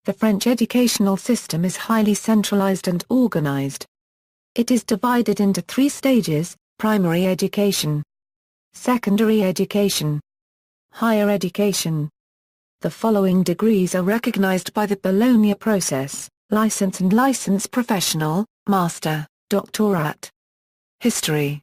The French educational system is highly centralized and organized. It is divided into three stages: primary education, secondary education, higher education. The following degrees are recognized by the Bologna process: license and license professional, master, doctorate. History.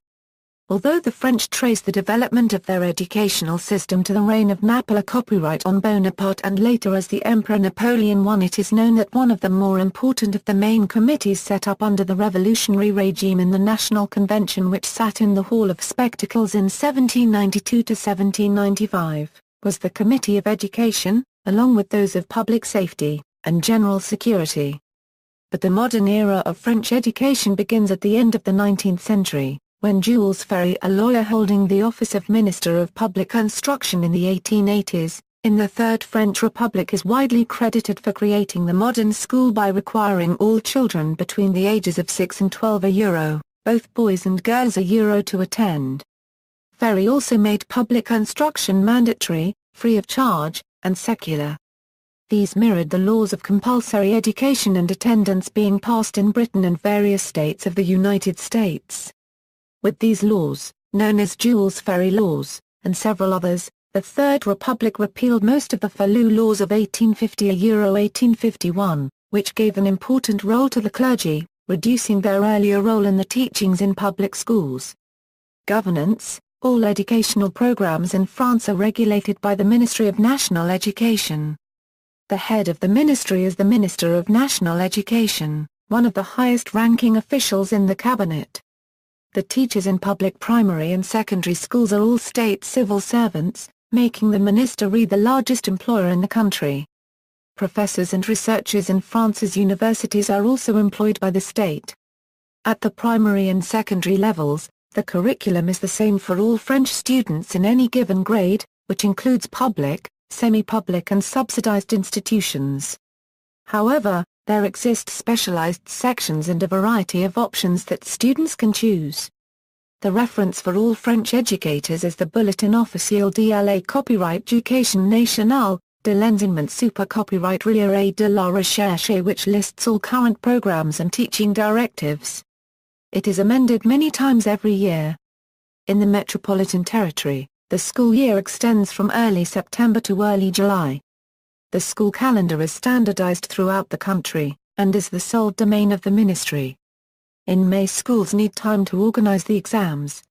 Although the French trace the development of their educational system to the reign of Napoleon, copyright on Bonaparte, and later as the Emperor Napoleon I, it is known that one of the more important of the main committees set up under the revolutionary regime in the National Convention, which sat in the Hall of Spectacles in 1792 to 1795, was the Committee of Education, along with those of Public Safety and General Security. But the modern era of French education begins at the end of the 19th century, when Jules Ferry, a lawyer holding the office of Minister of Public Instruction in the 1880s, in the Third French Republic, is widely credited for creating the modern school by requiring all children between the ages of 6 and 12 €, both boys and girls €, to attend. Ferry also made public instruction mandatory, free of charge, and secular. These mirrored the laws of compulsory education and attendance being passed in Britain and various states of the United States. With these laws, known as Jules Ferry laws, and several others, the Third Republic repealed most of the Falloux laws of 1850–1851, which gave an important role to the clergy, reducing their earlier role in the teachings in public schools. Governance. All educational programs in France are regulated by the Ministry of National Education. The head of the ministry is the Minister of National Education, one of the highest-ranking officials in the cabinet. The teachers in public primary and secondary schools are all state civil servants, making the minister the largest employer in the country. Professors and researchers in France's universities are also employed by the state. At the primary and secondary levels, the curriculum is the same for all French students in any given grade, which includes public, semi-public and subsidized institutions. However, there exist specialized sections and a variety of options that students can choose. The reference for all French educators is the Bulletin officiel de la Copyright Éducation Nationale, de l'enseignement super copyright et de la recherche, which lists all current programs and teaching directives. It is amended many times every year. In the metropolitan territory, the school year extends from early September to early July. The school calendar is standardized throughout the country, and is the sole domain of the ministry. In May, schools need time to organize the exams.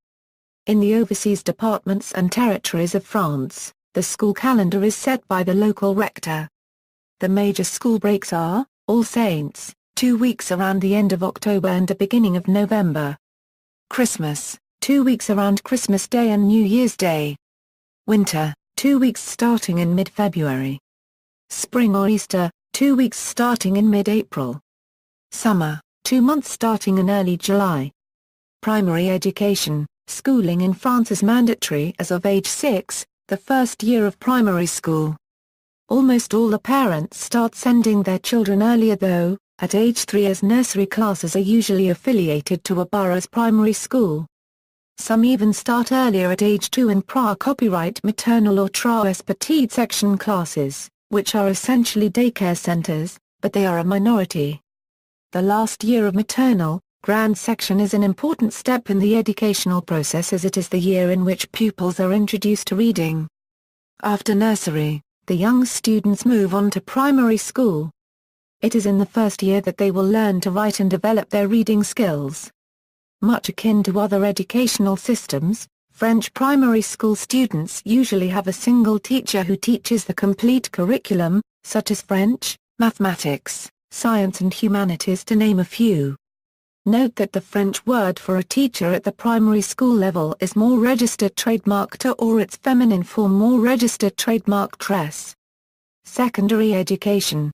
In the overseas departments and territories of France, the school calendar is set by the local rector. The major school breaks are, All Saints, 2 weeks around the end of October and the beginning of November. Christmas, 2 weeks around Christmas Day and New Year's Day. Winter, 2 weeks starting in mid-February. Spring or Easter, 2 weeks starting in mid-April. Summer, 2 months starting in early July. Primary education. Schooling in France is mandatory as of age 6, the first year of primary school. Almost all the parents start sending their children earlier though, at age 3, as nursery classes are usually affiliated to a borough's primary school. Some even start earlier at age 2 in copyright maternal or trois petite section classes, which are essentially daycare centers, but they are a minority. The last year of maternal, grand section is an important step in the educational process, as it is the year in which pupils are introduced to reading. After nursery, the young students move on to primary school. It is in the first year that they will learn to write and develop their reading skills. Much akin to other educational systems, French primary school students usually have a single teacher who teaches the complete curriculum, such as French, mathematics, science and humanities, to name a few. Note that the French word for a teacher at the primary school level is more registered trademark, or its feminine form more registered trademark tress. Secondary education.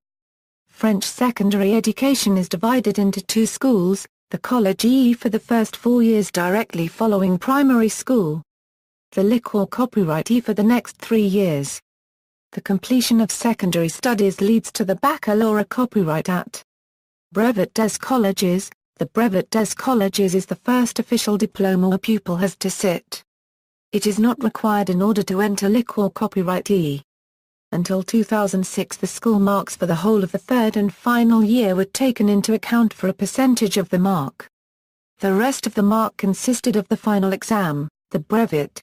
French secondary education is divided into 2 schools, the Collège E for the first 4 years directly following primary school. The Lic copyright E for the next 3 years. The completion of secondary studies leads to the baccalaureate copyright at Brevet des Colleges. The Brevet des Colleges is the first official diploma a pupil has to sit. It is not required in order to enter Lic copyright E. Until 2006 the school marks for the whole of the third and final year were taken into account for a percentage of the mark. The rest of the mark consisted of the final exam, the brevet.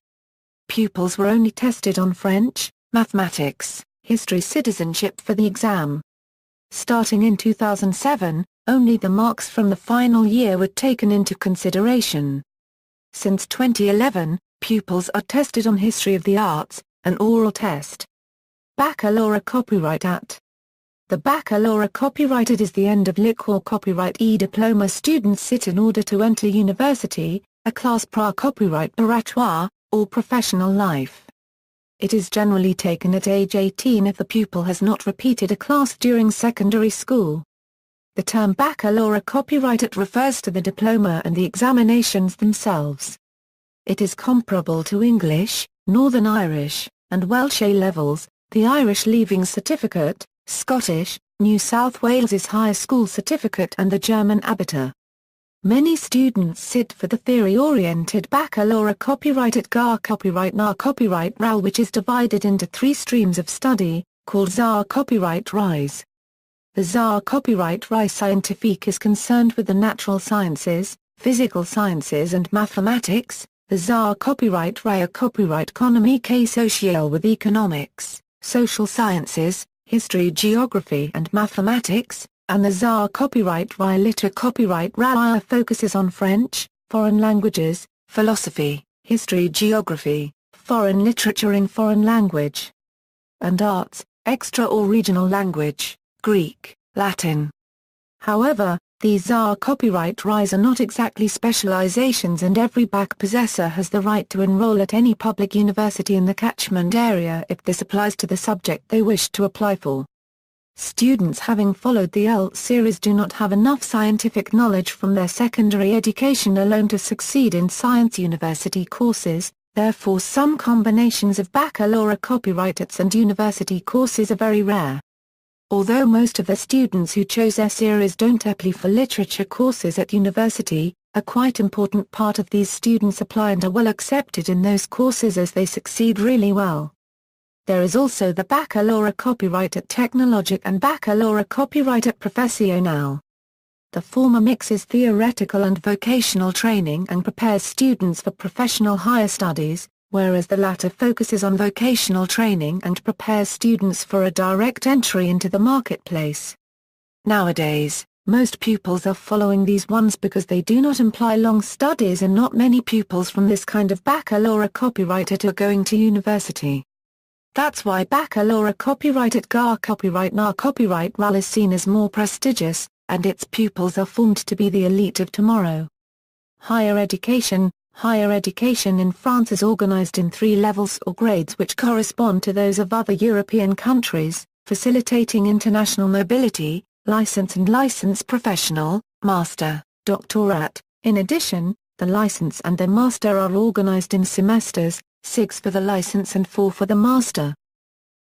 Pupils were only tested on French, mathematics, history, citizenship for the exam. Starting in 2007, only the marks from the final year were taken into consideration. Since 2011, pupils are tested on history of the arts, an oral test. Baccalaureate copyright at. The baccalaureate copyrighted is the end of liquor copyright diploma students sit in order to enter university, a class pra copyright oratoire, or professional life. It is generally taken at age 18 if the pupil has not repeated a class during secondary school. The term baccalaureate copyrighted refers to the diploma and the examinations themselves. It is comparable to English, Northern Irish, and Welsh A-levels, the Irish Leaving Certificate, Scottish, New South Wales's Higher School Certificate and the German Abitur. Many students sit for the theory-oriented baccalaureate copyrighted GA copyright NA copyright RAL, which is divided into 3 streams of study, called ZA copyright RISE. The ZA copyright RISE scientifique is concerned with the natural sciences, physical sciences and mathematics, the ZA copyright RIA copyright économique sociale with economics, social sciences, history, geography and mathematics, and the ZA copyright RIA Liter copyright RIA focuses on French, foreign languages, philosophy, history, geography, foreign literature in foreign language, and arts, extra or regional language, Greek, Latin. However, these ZA copyright RISE are not exactly specializations, and every BAC possessor has the right to enroll at any public university in the catchment area if this applies to the subject they wish to apply for. Students having followed the LT series do not have enough scientific knowledge from their secondary education alone to succeed in science university courses, therefore some combinations of baccalaureate copyrights and university courses are very rare. Although most of the students who chose their series don't apply for literature courses at university, a quite important part of these students apply and are well accepted in those courses as they succeed really well. There is also the baccalaureate copyright at technologic and baccalaureate copyright at professionnel. The former mixes theoretical and vocational training and prepares students for professional higher studies, whereas the latter focuses on vocational training and prepares students for a direct entry into the marketplace. Nowadays, most pupils are following these ones because they do not imply long studies, and not many pupils from this kind of baccalaureate copyrighted are going to university. That's why baccalaureate copyrighted GA copyright NA copyright RAL is seen as more prestigious, and its pupils are formed to be the elite of tomorrow. Higher education. Higher education in France is organized in 3 levels or grades which correspond to those of other European countries, facilitating international mobility: license and license professional, master, doctorate. In addition, the license and the master are organized in semesters, 6 for the license and 4 for the master.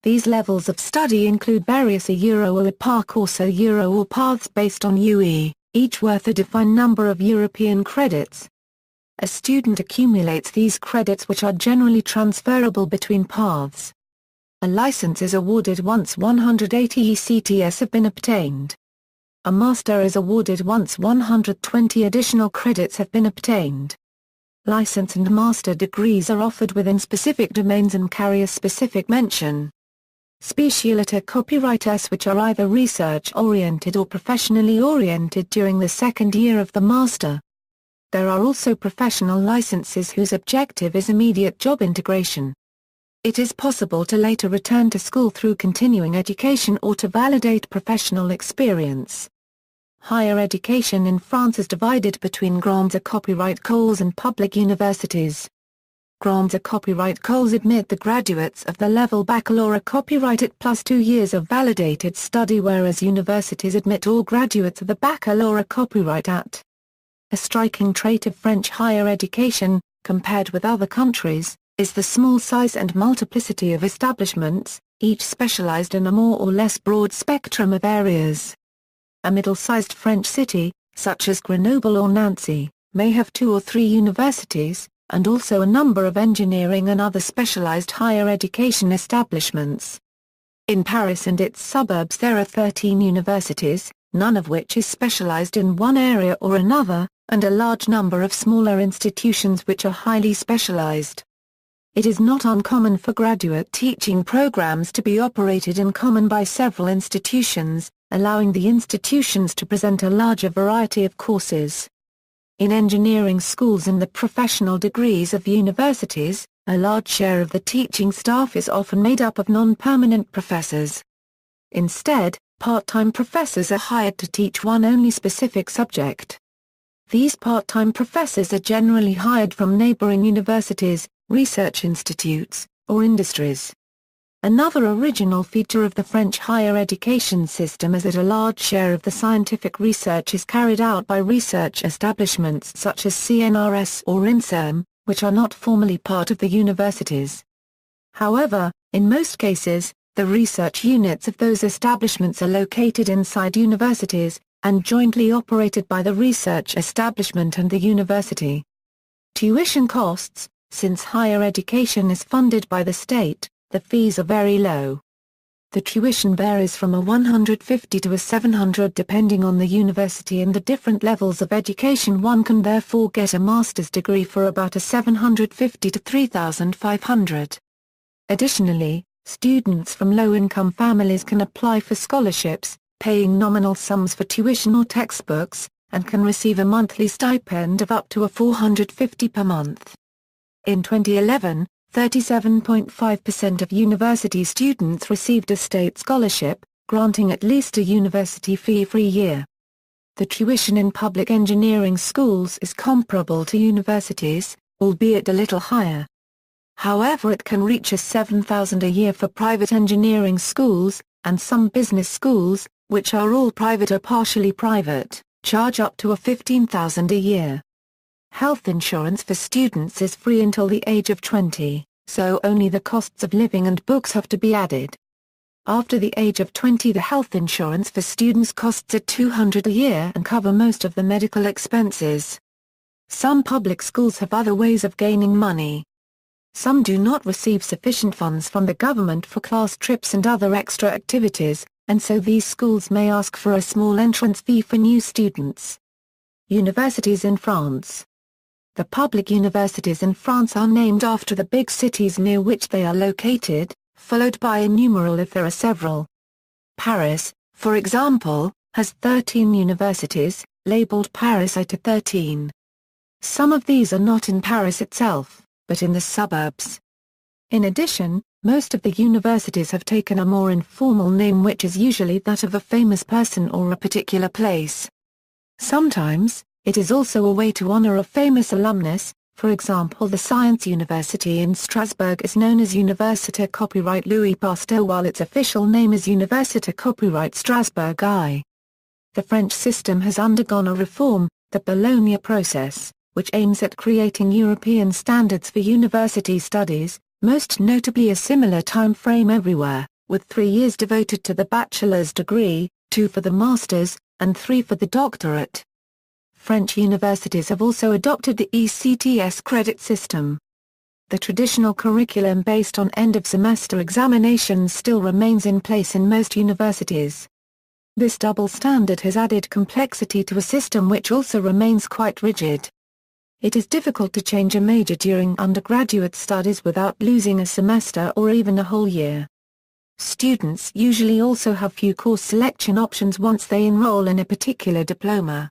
These levels of study include various Euro or parcours Euro or paths based on UE, each worth a defined number of European credits. A student accumulates these credits, which are generally transferable between paths. A license is awarded once 180 ECTS have been obtained. A master is awarded once 120 additional credits have been obtained. License and master degrees are offered within specific domains and carry a specific mention. Spécialité copyrights, which are either research-oriented or professionally oriented during the second year of the master. There are also professional licenses whose objective is immediate job integration. It is possible to later return to school through continuing education or to validate professional experience. Higher education in France is divided between grandes copyright écoles and public universities. Grandes copyright écoles admit the graduates of the level baccalaureate copyrighted plus 2 years of validated study, whereas universities admit all graduates of the baccalaureate copyright at. A striking trait of French higher education, compared with other countries, is the small size and multiplicity of establishments, each specialized in a more or less broad spectrum of areas. A middle-sized French city, such as Grenoble or Nancy, may have 2 or 3 universities, and also a number of engineering and other specialized higher education establishments. In Paris and its suburbs there are 13 universities, none of which is specialized in one area or another, and a large number of smaller institutions which are highly specialized. It is not uncommon for graduate teaching programs to be operated in common by several institutions, allowing the institutions to present a larger variety of courses. In engineering schools and the professional degrees of universities, a large share of the teaching staff is often made up of non-permanent professors. Instead, part-time professors are hired to teach one only specific subject. These part-time professors are generally hired from neighboring universities, research institutes, or industries. Another original feature of the French higher education system is that a large share of the scientific research is carried out by research establishments such as CNRS or INSERM, which are not formally part of the universities. However, in most cases, the research units of those establishments are located inside universities, and jointly operated by the research establishment and the university. Tuition costs. Since higher education is funded by the state, the fees are very low. The tuition varies from a 150 to a 700 depending on the university and the different levels of education. One can therefore get a master's degree for about a 750 to 3,500. Additionally, students from low-income families can apply for scholarships, paying nominal sums for tuition or textbooks, and can receive a monthly stipend of up to a 450 per month. In 2011, 37.5% of university students received a state scholarship, granting at least a university fee-free year. The tuition in public engineering schools is comparable to universities, albeit a little higher. However, it can reach a $7,000 a year for private engineering schools, and some business schools, which are all private or partially private, charge up to a $15,000 a year. Health insurance for students is free until the age of 20, so only the costs of living and books have to be added. After the age of 20, the health insurance for students costs at $200 a year and cover most of the medical expenses. Some public schools have other ways of gaining money. Some do not receive sufficient funds from the government for class trips and other extra activities, and so these schools may ask for a small entrance fee for new students. Universities in France. The public universities in France are named after the big cities near which they are located, followed by a numeral if there are several. Paris, for example, has 13 universities, labeled Paris I to 13. Some of these are not in Paris itself, but in the suburbs. In addition, most of the universities have taken a more informal name, which is usually that of a famous person or a particular place. Sometimes, it is also a way to honor a famous alumnus. For example, the Science University in Strasbourg is known as Université Copyright Louis Pasteur while its official name is Université Copyright Strasbourg I. The French system has undergone a reform, the Bologna process, which aims at creating European standards for university studies, most notably a similar time frame everywhere, with 3 years devoted to the bachelor's degree, 2 for the master's, and 3 for the doctorate. French universities have also adopted the ECTS credit system. The traditional curriculum based on end-of-semester examinations still remains in place in most universities. This double standard has added complexity to a system which also remains quite rigid. It is difficult to change a major during undergraduate studies without losing a semester or even a whole year. Students usually also have few course selection options once they enroll in a particular diploma.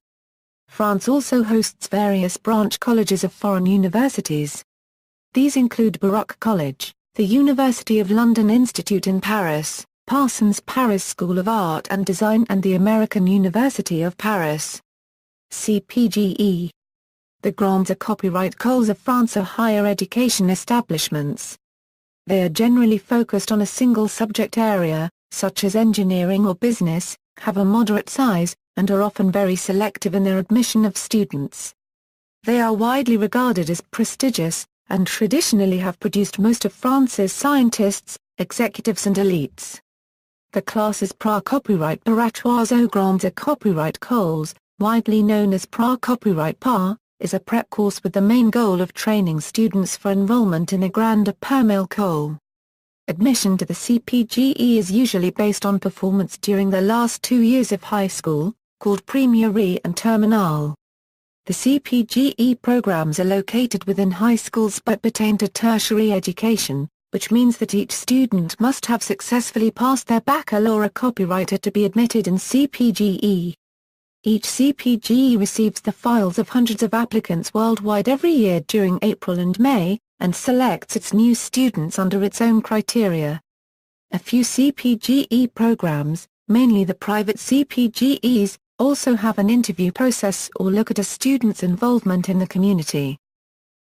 France also hosts various branch colleges of foreign universities. These include Baruch College, the University of London Institute in Paris, Parsons Paris School of Art and Design and the American University of Paris. CPGE. The Grandes Copyright Écoles of France are higher education establishments. They are generally focused on a single subject area, such as engineering or business, have a moderate size, and are often very selective in their admission of students. They are widely regarded as prestigious, and traditionally have produced most of France's scientists, executives and elites. The classes Pra Copyright Préparatoires aux Grandes Copyright Écoles, widely known as Pra Copyright PA, is a prep course with the main goal of training students for enrollment in a grande première école. Admission to the CPGE is usually based on performance during the last 2 years of high school, called Première and Terminale. The CPGE programs are located within high schools but pertain to tertiary education, which means that each student must have successfully passed their baccalaureate copyright to be admitted in CPGE. Each CPGE receives the files of hundreds of applicants worldwide every year during April and May, and selects its new students under its own criteria. A few CPGE programs, mainly the private CPGEs, also have an interview process or look at a student's involvement in the community.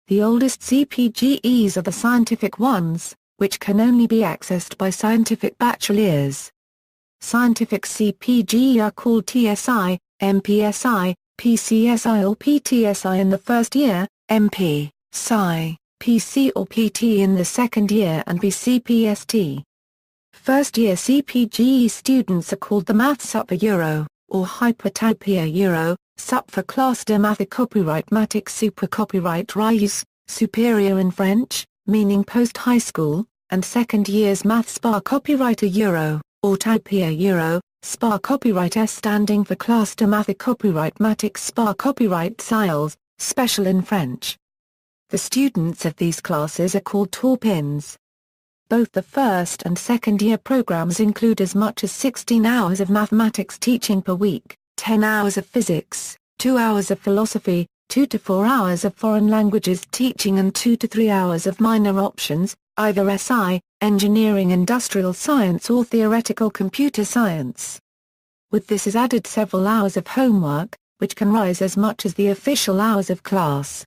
The oldest CPGEs are the scientific ones, which can only be accessed by scientific bachelors. Scientific CPGE are called TSI, MPSI, PCSI or PTSI in the first year, MP, Sci, PC or PT in the second year and BCPST. First-year CPGE students are called the Maths Upper Euro, or Hypertypia Euro, Sup for Classe de Maths Copyright Matic Super Copyright Rayus, Superior in French, meaning post-high school, and second year's Maths Spa Copyright Euro, or Typia Euro, Spa Copyright S standing for Classe de Maths Copyright Matic Spa Copyright Sciles, special in French. The students of these classes are called Taupins. Both the first and second year programs include as much as 16 hours of mathematics teaching per week, 10 hours of physics, 2 hours of philosophy, 2 to 4 hours of foreign languages teaching and 2 to 3 hours of minor options, either SI, engineering industrial science or theoretical computer science. With this is added several hours of homework, which can rise as much as the official hours of class.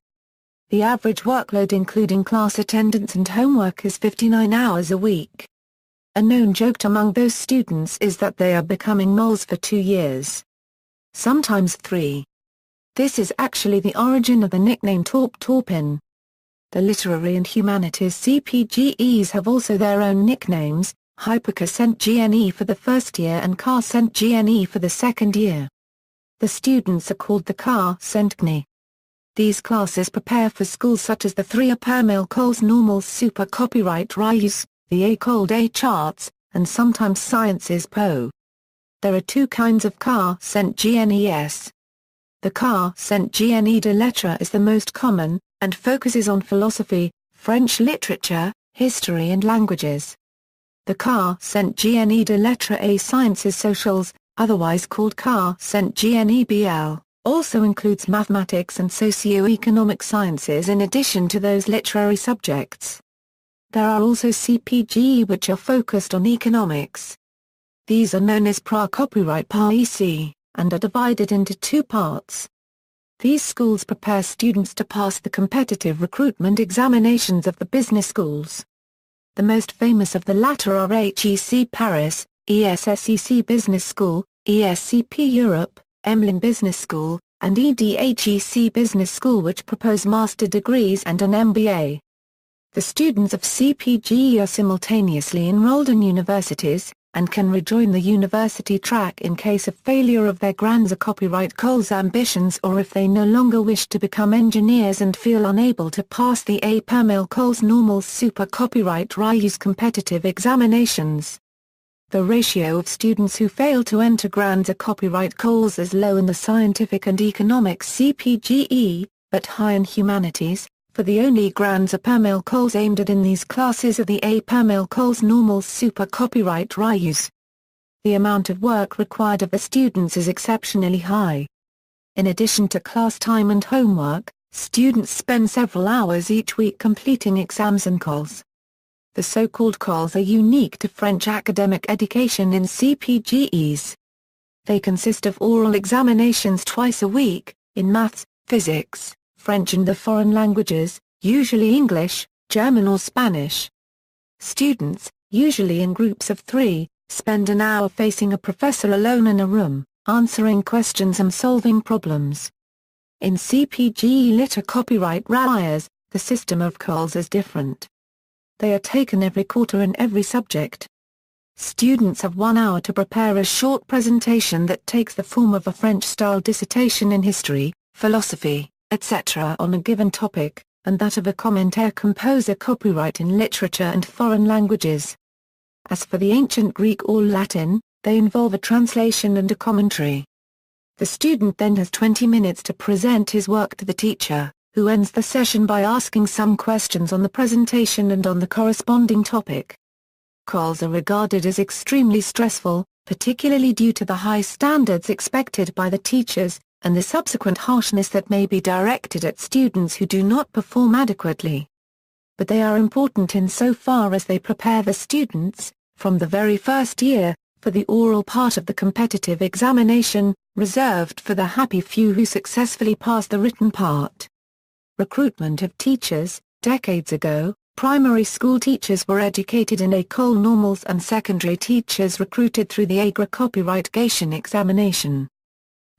The average workload including class attendance and homework is 59 hours a week. A known joke among those students is that they are becoming moles for 2 years. Sometimes 3. This is actually the origin of the nickname Taupin. The literary and humanities CPGEs have also their own nicknames, Hypercent GNE for the first year and Carcent GNE for the second year. The students are called the Carcent GNE. These classes prepare for schools such as the 3 Écoles Normales Super Copyright Rayus, the École des Charts, and sometimes Sciences Po. There are 2 kinds of Carcent GNES. The Carcent GNE de Lettres is the most common, and focuses on philosophy, French literature, history and languages. The Carcent GNE de Lettres et Sciences Sociales, otherwise called Carcent GNE BL, also includes mathematics and socio-economic sciences in addition to those literary subjects. There are also CPGE which are focused on economics. These are known as Pra-Copyright PISA, and are divided into 2 parts. These schools prepare students to pass the competitive recruitment examinations of the business schools. The most famous of the latter are HEC Paris, ESSEC Business School, ESCP Europe, Emlyn Business School, and EDHEC Business School which propose master degrees and an MBA. The students of CPGE are simultaneously enrolled in universities, and can rejoin the university track in case of failure of their grands copyright goals ambitions or if they no longer wish to become engineers and feel unable to pass the Écoles Normales Super Copyright Rayus competitive examinations. The ratio of students who fail to enter grands copyright goals is low in the scientific and economics CPGE, but high in humanities, for the only grands goals aimed at in these classes are the Écoles Normales Super Copyright Rayus. The amount of work required of the students is exceptionally high. In addition to class time and homework, students spend several hours each week completing exams and calls. The so-called calls are unique to French academic education in CPGEs. They consist of oral examinations twice a week, in maths, physics, French and the foreign languages, usually English, German or Spanish. Students, usually in groups of 3, spend an hour facing a professor alone in a room, answering questions and solving problems. In CPGE Liter Copyright Rayus, the system of calls is different. They are taken every quarter in every subject. Students have 1 hour to prepare a short presentation that takes the form of a French-style dissertation in history, philosophy, etc. on a given topic, and that of a commentaire composer copyright in literature and foreign languages. As for the ancient Greek or Latin, they involve a translation and a commentary. The student then has 20 minutes to present his work to the teacher, who ends the session by asking some questions on the presentation and on the corresponding topic. Calls are regarded as extremely stressful, particularly due to the high standards expected by the teachers, and the subsequent harshness that may be directed at students who do not perform adequately. But they are important insofar as they prepare the students, from the very first year, for the oral part of the competitive examination, reserved for the happy few who successfully pass the written part. Recruitment of teachers. Decades ago, primary school teachers were educated in école normales and secondary teachers recruited through the AGRA copyright-gation examination.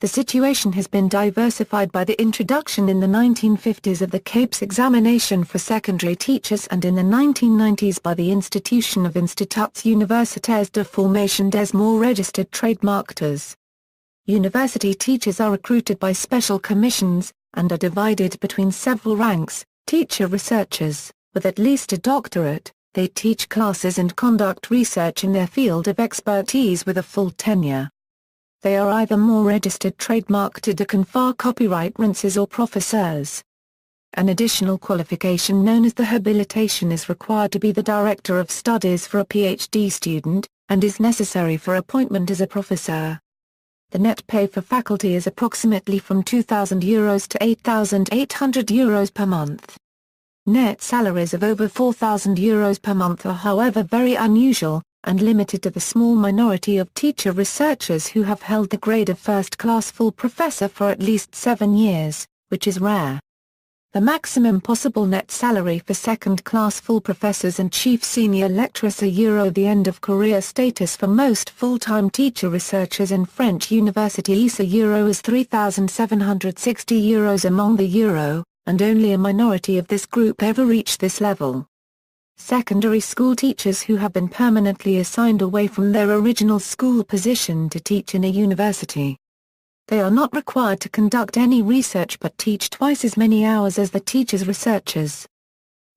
The situation has been diversified by the introduction in the 1950s of the CAPES examination for secondary teachers and in the 1990s by the institution of Instituts Universitaires de Formation des More registered trademarkers. University teachers are recruited by special commissions, and are divided between several ranks. Teacher researchers, with at least a doctorate, they teach classes and conduct research in their field of expertise with a full tenure. They are either more registered trademarked de confar copyright or professeurs. An additional qualification known as the habilitation is required to be the director of studies for a PhD student, and is necessary for appointment as a professor. The net pay for faculty is approximately from €2,000 to €8,800 per month. Net salaries of over €4,000 per month are however very unusual, and limited to the small minority of teacher researchers who have held the grade of first-class full professor for at least 7 years, which is rare. The maximum possible net salary for second-class full professors and chief senior lecturers are the end of career status for most full-time teacher researchers in French universities is €3,760 among the euro, and only a minority of this group ever reach this level. Secondary school teachers who have been permanently assigned away from their original school position to teach in a university. They are not required to conduct any research but teach twice as many hours as the teachers' researchers.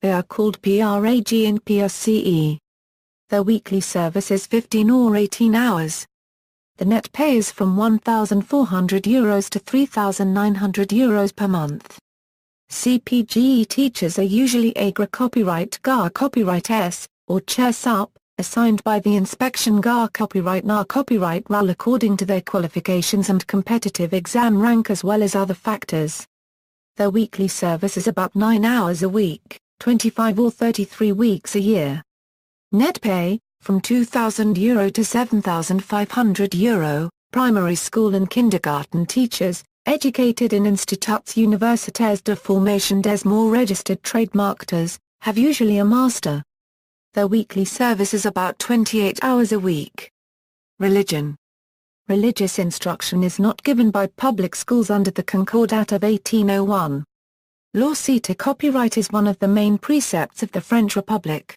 They are called PRAG and PRCE. Their weekly service is 15 or 18 hours. The net pay is from €1,400 to €3,900 per month. CPGE teachers are usually AGRA copyright GA copyright S, or CHESUP, assigned by the inspection GA copyright NA copyright RAL according to their qualifications and competitive exam rank as well as other factors. Their weekly service is about 9 hours a week, 25 or 33 weeks a year. Net pay, from €2,000 to €7,500, primary school and kindergarten teachers, educated in Instituts Universitaires de Formation des More registered trademarkers, have usually a master. Their weekly service is about 28 hours a week. Religion. Religious instruction is not given by public schools under the Concordat of 1801. lOCDE copyright is one of the main precepts of the French Republic.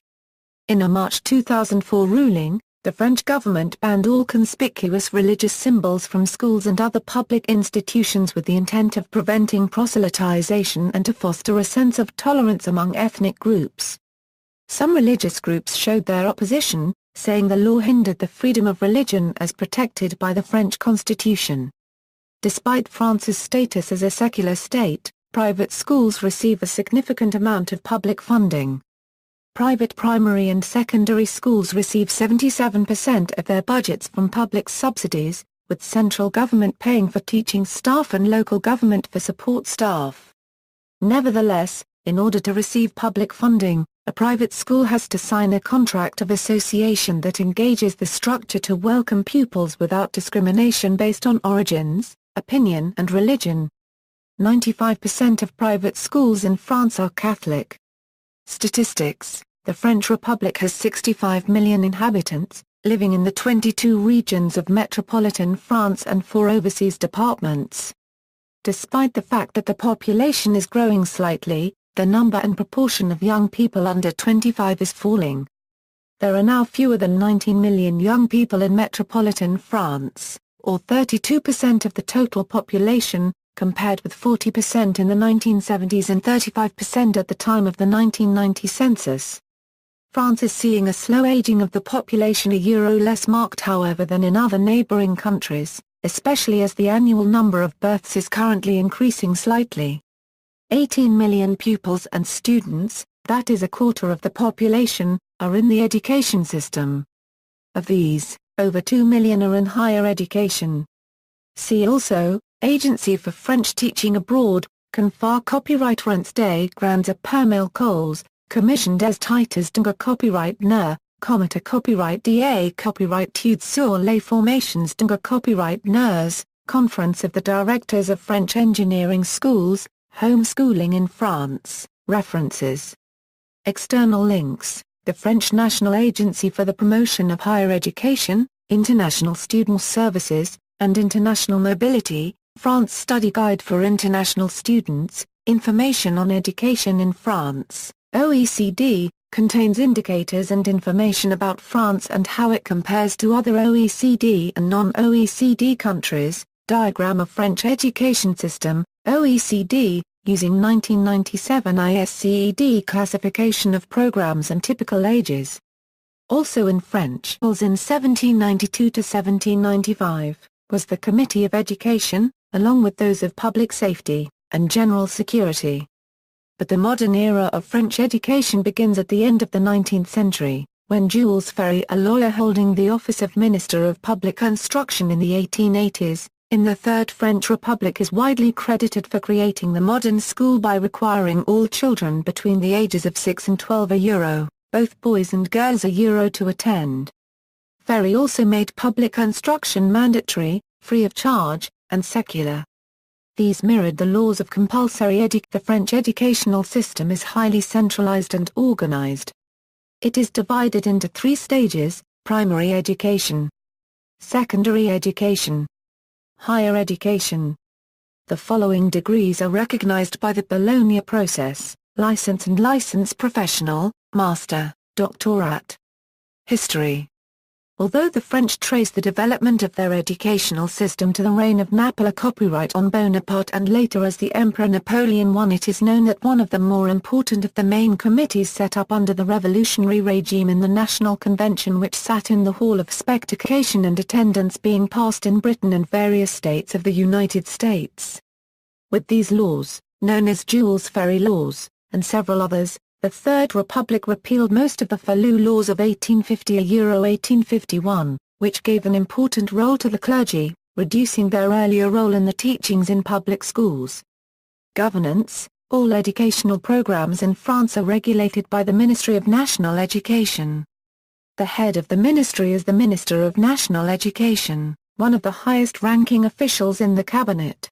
In a March 2004 ruling, the French government banned all conspicuous religious symbols from schools and other public institutions with the intent of preventing proselytization and to foster a sense of tolerance among ethnic groups. Some religious groups showed their opposition, saying the law hindered the freedom of religion as protected by the French Constitution. Despite France's status as a secular state, private schools receive a significant amount of public funding. Private primary and secondary schools receive 77% of their budgets from public subsidies, with central government paying for teaching staff and local government for support staff. Nevertheless, in order to receive public funding, a private school has to sign a contract of association that engages the structure to welcome pupils without discrimination based on origins, opinion and religion. 95% of private schools in France are Catholic. Statistics. The French Republic has 65 million inhabitants, living in the 22 regions of metropolitan France and 4 overseas departments. Despite the fact that the population is growing slightly, the number and proportion of young people under 25 is falling. There are now fewer than 19 million young people in metropolitan France, or 32% of the total population, compared with 40% in the 1970s and 35% at the time of the 1990 census. France is seeing a slow aging of the population, less marked however than in other neighboring countries, especially as the annual number of births is currently increasing slightly. 18 million pupils and students, that is a quarter of the population, are in the education system. Of these, over 2 million are in higher education. See also, Agency for French Teaching Abroad, Confar Copyright France des Grands Permets Cols, Commission des Titres d'un Copyright Ne, Comité Copyright des Copyright sur les formations d'un Copyright Ners, Conference of the Directors of French Engineering Schools, Homeschooling in France, References. External links, the French National Agency for the Promotion of Higher Education, International Student Services, and International Mobility, France Study Guide for International Students, Information on Education in France, OECD, contains indicators and information about France and how it compares to other OECD and non-OECD countries, Diagram of French Education System, OECD, using 1997 ISCED classification of programs and typical ages. Also in French. In 1792 to 1795, was the Committee of Education, along with those of Public Safety, and General Security. But the modern era of French education begins at the end of the 19th century, when Jules Ferry, a lawyer holding the office of Minister of Public Instruction in the 1880s, in the Third French Republic, is widely credited for creating the modern school by requiring all children between the ages of 6 and 12 €, both boys and girls €, to attend. Ferry also made public instruction mandatory, free of charge, and secular. These mirrored the laws of compulsory education. The French educational system is highly centralized and organized. It is divided into 3 stages: primary education, secondary education, higher education. The following degrees are recognized by the Bologna process: license and license professional, master, doctorate. History. Although the French trace the development of their educational system to the reign of Napoleon, copyright on Bonaparte, and later as the Emperor Napoleon I, it is known that one of the more important of the main committees set up under the revolutionary regime in the National Convention, which sat in the Hall of Spectation and attendance being passed in Britain and various states of the United States. With these laws, known as Jules Ferry laws, and several others, the Third Republic repealed most of the Falloux laws of 1850–1851, which gave an important role to the clergy, reducing their earlier role in the teachings in public schools. Governance. All educational programs in France are regulated by the Ministry of National Education. The head of the ministry is the Minister of National Education, one of the highest-ranking officials in the cabinet.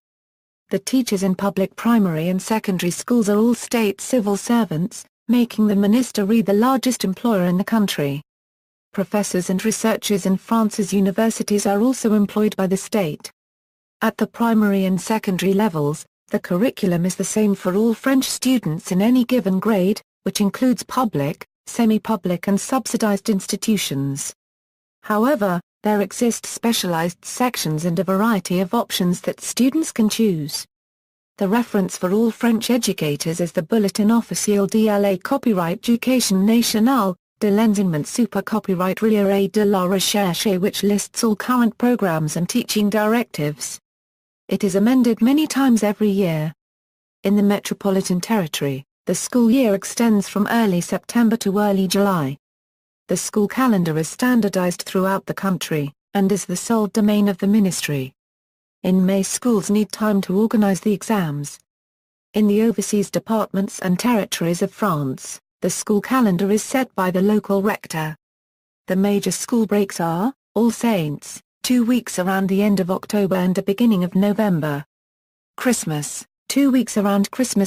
The teachers in public primary and secondary schools are all state civil servants, making the Ministry the largest employer in the country. Professors and researchers in France's universities are also employed by the state. At the primary and secondary levels, the curriculum is the same for all French students in any given grade, which includes public, semi-public and subsidized institutions. However, there exist specialized sections and a variety of options that students can choose. The reference for all French educators is the Bulletin officiel de la Copyright Éducation Nationale, de l'enseignement super copyright et de la recherche, which lists all current programs and teaching directives. It is amended many times every year. In the metropolitan territory, the school year extends from early September to early July. The school calendar is standardized throughout the country, and is the sole domain of the ministry. In May, schools need time to organize the exams. In the overseas departments and territories of France, the school calendar is set by the local rector. The major school breaks are, All Saints, 2 weeks around the end of October and the beginning of November. Christmas, 2 weeks around Christmas